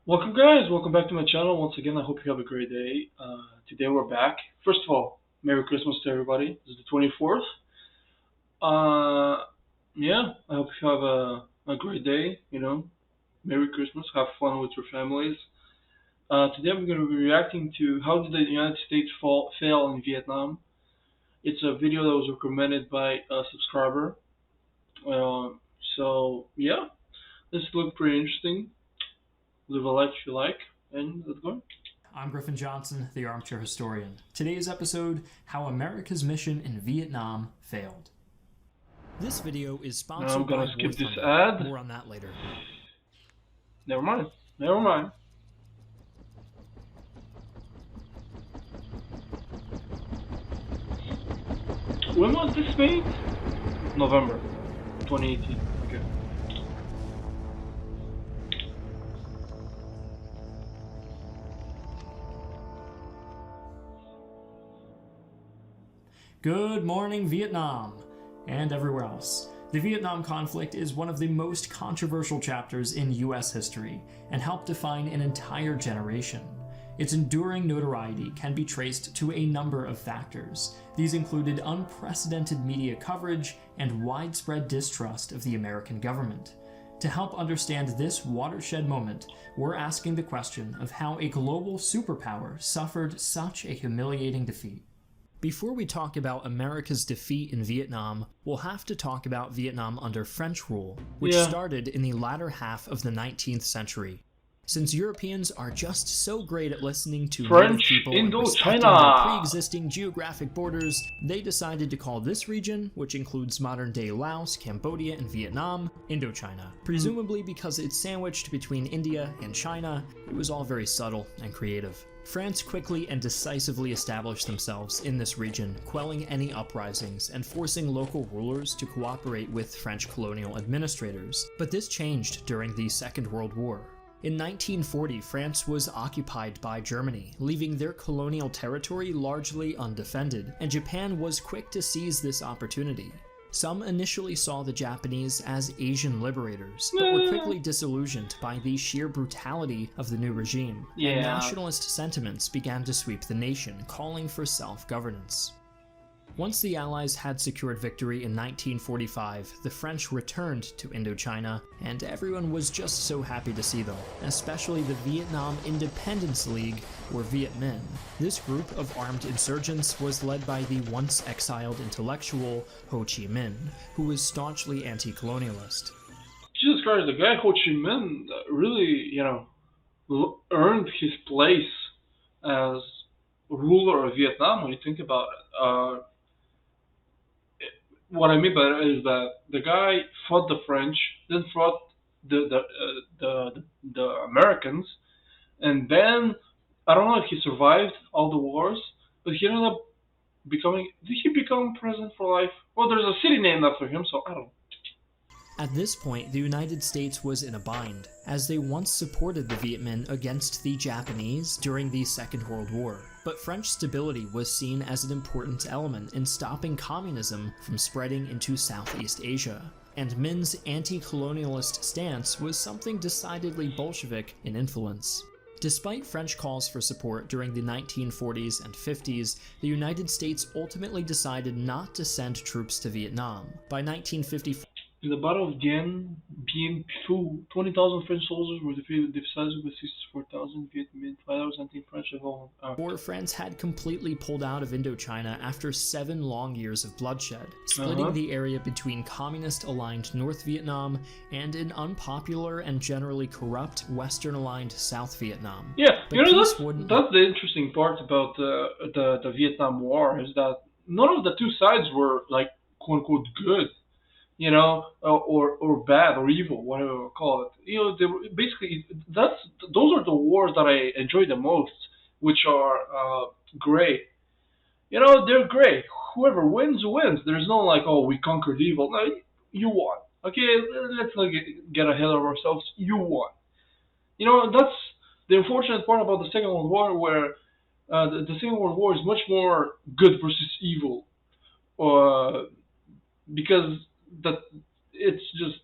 Welcome, guys. Welcome back to my channel. Once again, I hope you have a great day. Today we're back. First of all, Merry Christmas to everybody. This is the 24th. Uh, yeah, I hope you have a great day. Merry Christmas. Have fun with your families. Today I'm going to be reacting to how did the United States fail in Vietnam. It's a video that was recommended by a subscriber. Uh, yeah, this looked pretty interesting. Leave a like if you like, and let's go. I'm Griffin Johnson, the Armchair Historian. Today's episode, How America's Mission in Vietnam Failed. This video is sponsored I'm gonna by skip this Westmoreland. ad. More on that later. Never mind. Never mind. When was this made? November 2018. Okay. Good morning, Vietnam, and everywhere else. The Vietnam conflict is one of the most controversial chapters in U.S. history and helped define an entire generation. Its enduring notoriety can be traced to a number of factors. These included unprecedented media coverage and widespread distrust of the American government. To help understand this watershed moment, we're asking the question of how a global superpower suffered such a humiliating defeat. Before we talk about America's defeat in Vietnam, we'll have to talk about Vietnam under French rule, which started in the latter half of the 19th century. Since Europeans are just so great at listening to native people and respecting their pre-existing geographic borders, they decided to call this region, which includes modern-day Laos, Cambodia, and Vietnam, Indochina. Presumably because it's sandwiched between India and China, it was all very subtle and creative. France quickly and decisively established themselves in this region, quelling any uprisings and forcing local rulers to cooperate with French colonial administrators. But this changed during the Second World War. In 1940, France was occupied by Germany, leaving their colonial territory largely undefended, and Japan was quick to seize this opportunity. Some initially saw the Japanese as Asian liberators, but were quickly disillusioned by the sheer brutality of the new regime, and nationalist sentiments began to sweep the nation, calling for self-governance. Once the Allies had secured victory in 1945, the French returned to Indochina, and everyone was just so happy to see them, especially the Vietnam Independence League, or Viet Minh. This group of armed insurgents was led by the once exiled intellectual Ho Chi Minh, who was staunchly anti-colonialist. Jesus Christ, the guy Ho Chi Minh really, earned his place as ruler of Vietnam when you think about it. What I mean by that is that the guy fought the French, then fought the Americans, and then I don't know if he survived all the wars, but he ended up becoming. Did he become president for life? Well, there's a city named after him, so I don't know. At this point, the United States was in a bind, as they once supported the Viet Minh against the Japanese during the Second World War. But French stability was seen as an important element in stopping communism from spreading into Southeast Asia, and Minh's anti-colonialist stance was something decidedly Bolshevik in influence. Despite French calls for support during the 1940s and 50s, the United States ultimately decided not to send troops to Vietnam. By 1954, in the Battle of Dien Bien Phu, 20,000 French soldiers were defeated decisively, 64,000 Viet Minh, 5,000 French involved. France had completely pulled out of Indochina after 7 long years of bloodshed, splitting the area between communist-aligned North Vietnam and an unpopular and generally corrupt Western-aligned South Vietnam. Yeah, that's the interesting part about the Vietnam War, is that none of the two sides were, like, quote-unquote good. Or bad or evil, whatever you call it. They were, basically, those are the wars that I enjoy the most, which are gray. They're gray. Whoever wins, wins. There's no like, oh, we conquered evil. No, you won. Okay, let's not get ahead of ourselves. You won. That's the unfortunate part about the Second World War, where the Second World War is much more good versus evil, because that it's just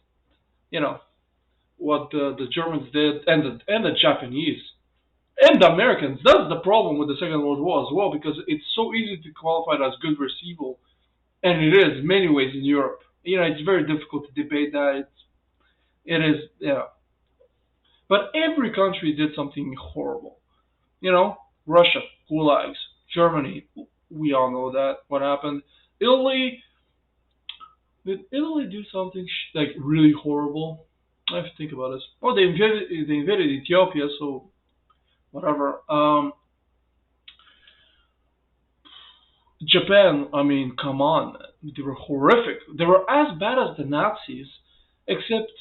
what the Germans did, and the Japanese and the Americans. That's the problem with the Second World War as well, because it's so easy to qualify it as good versus evil, and it is in many ways in Europe. It's very difficult to debate that. It is, yeah. But every country did something horrible. Russia, gulags. Germany, we all know that what happened. Italy, did Italy do something like really horrible? I have to think about this. Oh, they invaded Ethiopia, so whatever. Japan, I mean, come on, they were horrific. They were as bad as the Nazis, except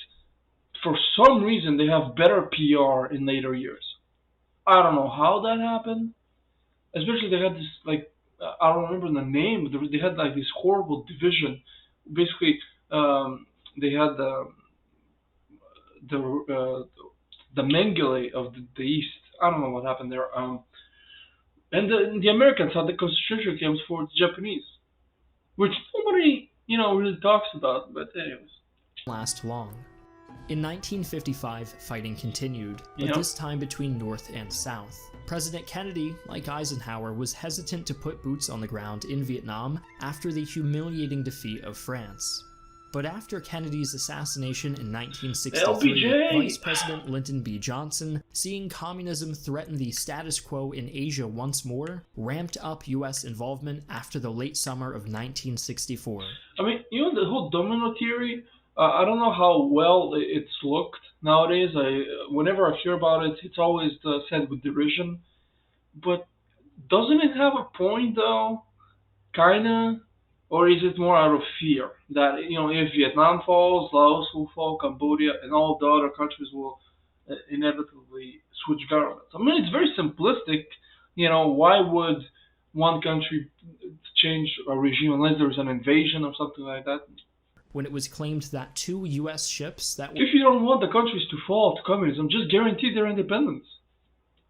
for some reason they have better PR in later years. I don't know how that happened. Especially they had this I don't remember the name. But they had like this horrible division. Basically, they had the Mengele of the East. I don't know what happened there. And the Americans had the concentration camps for the Japanese, which nobody really talks about. But anyways, last long. In 1955, fighting continued, but Yep. this time between North and South. President Kennedy, like Eisenhower, was hesitant to put boots on the ground in Vietnam after the humiliating defeat of France. But after Kennedy's assassination in 1963, LBJ! Vice President Lyndon B. Johnson, seeing communism threaten the status quo in Asia once more, ramped up U.S. involvement after the late summer of 1964. I mean, the whole domino theory. I don't know how well it's looked nowadays. Whenever I hear about it, it's always said with derision. But doesn't it have a point though? Kinda, or is it more out of fear that if Vietnam falls, Laos will fall, Cambodia, and all the other countries will inevitably switch governments? I mean, it's very simplistic. Why would one country change a regime unless there's an invasion or something like that? When it was claimed that 2 U.S. ships that If you don't want the countries to fall to communism, just guarantee their independence.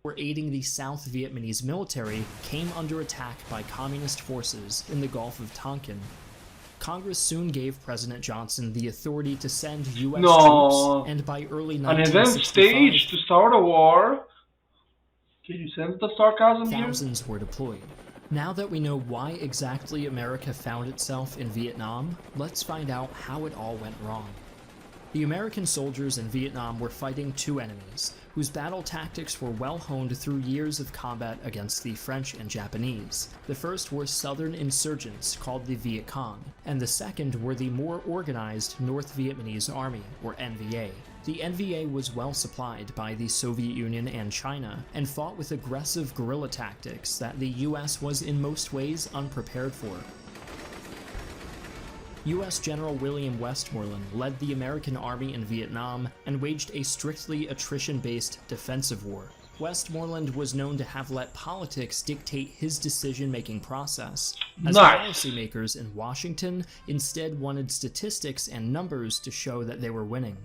were aiding the South Vietnamese military came under attack by communist forces in the Gulf of Tonkin. Congress soon gave President Johnson the authority to send U.S. No. troops, and by early An event 1965, staged to start a war. Can you sense the sarcasm here? thousands were deployed. Now that we know why exactly America found itself in Vietnam, let's find out how it all went wrong. The American soldiers in Vietnam were fighting 2 enemies, whose battle tactics were well honed through years of combat against the French and Japanese. The first were southern insurgents called the Viet Cong, and the second were the more organized North Vietnamese Army, or NVA. The NVA was well supplied by the Soviet Union and China, and fought with aggressive guerrilla tactics that the US was in most ways unprepared for. U.S. General William Westmoreland led the American army in Vietnam and waged a strictly attrition-based defensive war. Westmoreland was known to have let politics dictate his decision-making process, as Nice. policymakers in Washington instead wanted statistics and numbers to show that they were winning.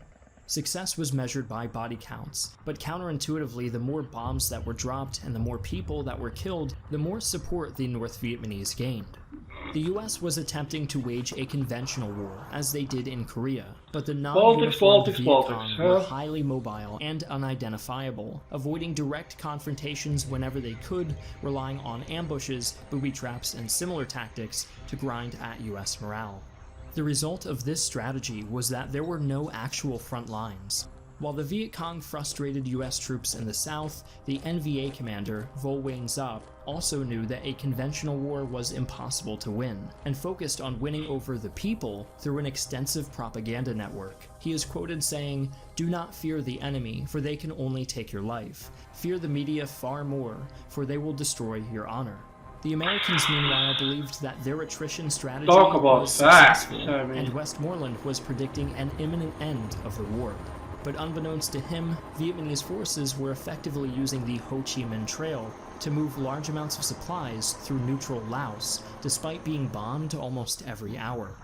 Success was measured by body counts, but counterintuitively, the more bombs that were dropped and the more people that were killed, the more support the North Vietnamese gained. The US was attempting to wage a conventional war, as they did in Korea, but the non-uniformed Viet Cong were highly mobile and unidentifiable, avoiding direct confrontations whenever they could, relying on ambushes, booby traps, and similar tactics to grind at US morale. The result of this strategy was that there were no actual front lines. While the Viet Cong frustrated US troops in the south, the NVA commander, Vo Nguyen Giap, also knew that a conventional war was impossible to win, and focused on winning over the people through an extensive propaganda network. He is quoted saying, "Do not fear the enemy, for they can only take your life. Fear the media far more, for they will destroy your honor." The Americans, meanwhile, believed that their attrition strategy was successful, and Westmoreland was predicting an imminent end of the war. But unbeknownst to him, Vietnamese forces were effectively using the Ho Chi Minh Trail to move large amounts of supplies through neutral Laos, despite being bombed almost every hour.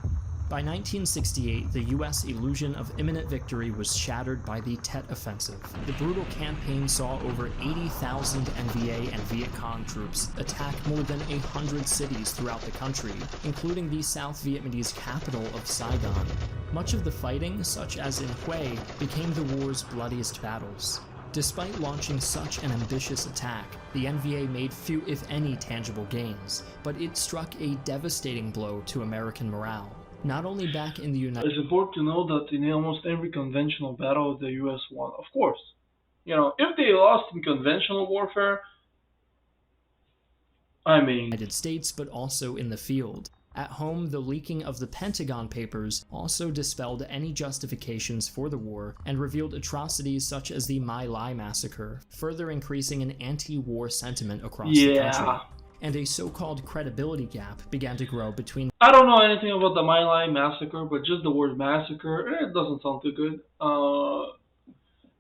By 1968, the US illusion of imminent victory was shattered by the Tet Offensive. The brutal campaign saw over 80,000 NVA and Viet Cong troops attack more than 100 cities throughout the country, including the South Vietnamese capital of Saigon. Much of the fighting, such as in Hue, became the war's bloodiest battles. Despite launching such an ambitious attack, the NVA made few if any tangible gains, but it struck a devastating blow to American morale. Not only back in the United It's important to know that in almost every conventional battle, the U.S. won. Of course, if they lost in conventional warfare, I mean, States, but also in the field. At home, the leaking of the Pentagon Papers also dispelled any justifications for the war and revealed atrocities such as the My Lai massacre, further increasing an anti-war sentiment across the country. And a so-called credibility gap began to grow between... I don't know anything about the My Lai massacre, but just the word massacre, it doesn't sound too good.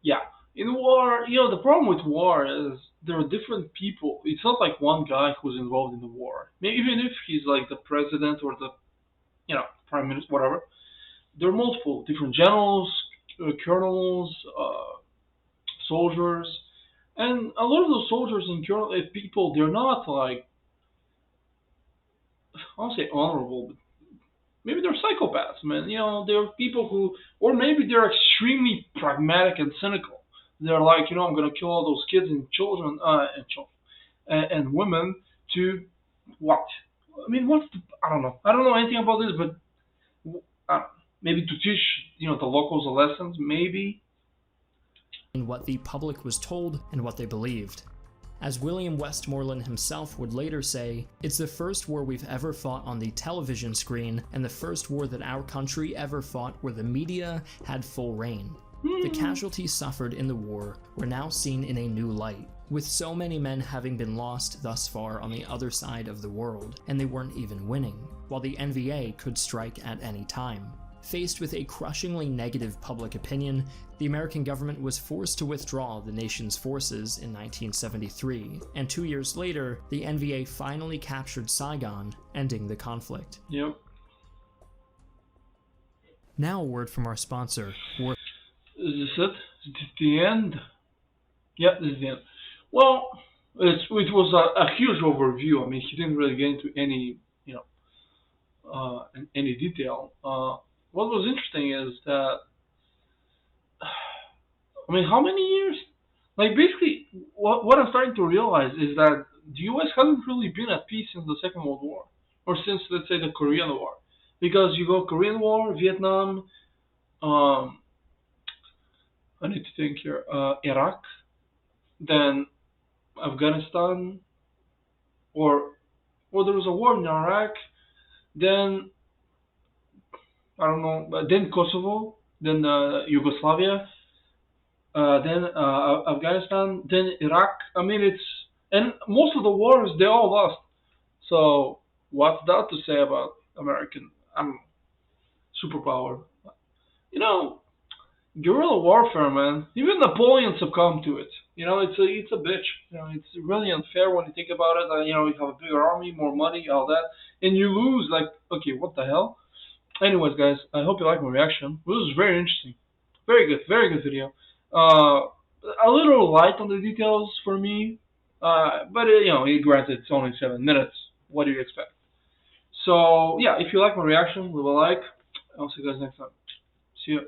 Yeah. In war, the problem with war is there are different people. It's not like one guy who's involved in the war. Maybe even if he's like the president or the, prime minister, whatever. There are multiple different generals, colonels, soldiers, and a lot of those soldiers and people, they're not like, I won't say honorable, but maybe they're psychopaths, man. They're people who, or maybe they're extremely pragmatic and cynical. They're like, I'm gonna kill all those kids and children, and women to what? I mean, I don't know. I don't know anything about this, but maybe to teach, the locals a lesson, maybe. In what the public was told and what they believed. As William Westmoreland himself would later say, "It's the first war we've ever fought on the television screen, and the first war that our country ever fought where the media had full reign." The casualties suffered in the war were now seen in a new light, with so many men having been lost thus far on the other side of the world, and they weren't even winning, while the NVA could strike at any time. Faced with a crushingly negative public opinion, the American government was forced to withdraw the nation's forces in 1973, and 2 years later, the NVA finally captured Saigon, ending the conflict. Yep. Now a word from our sponsor, Is this it? Is this the end? Yeah, this is the end. Well, it was a huge overview. I mean, he didn't really get into any, any detail. What was interesting is that, I mean, how many years? Like, basically, what I'm starting to realize is that the U.S. hasn't really been at peace since the Second World War, or since, let's say, the Korean War. Because you go Korean War, Vietnam, I need to think here, Iraq, then Afghanistan, or there was a war in Iraq, then then Kosovo, then Yugoslavia, then Afghanistan, then Iraq. I mean, and most of the wars they all lost. So what's that to say about American superpower? Guerrilla warfare, man. Even Napoleon succumbed to it. It's a bitch. It's really unfair when you think about it. You have a bigger army, more money, all that, and you lose. Like, okay, what the hell? Anyways, guys, I hope you like my reaction. This was very interesting. Very good video. A little light on the details for me, but granted, it's only 7 minutes. What do you expect? So yeah, if you like my reaction, leave a like. I'll see you guys next time. See ya.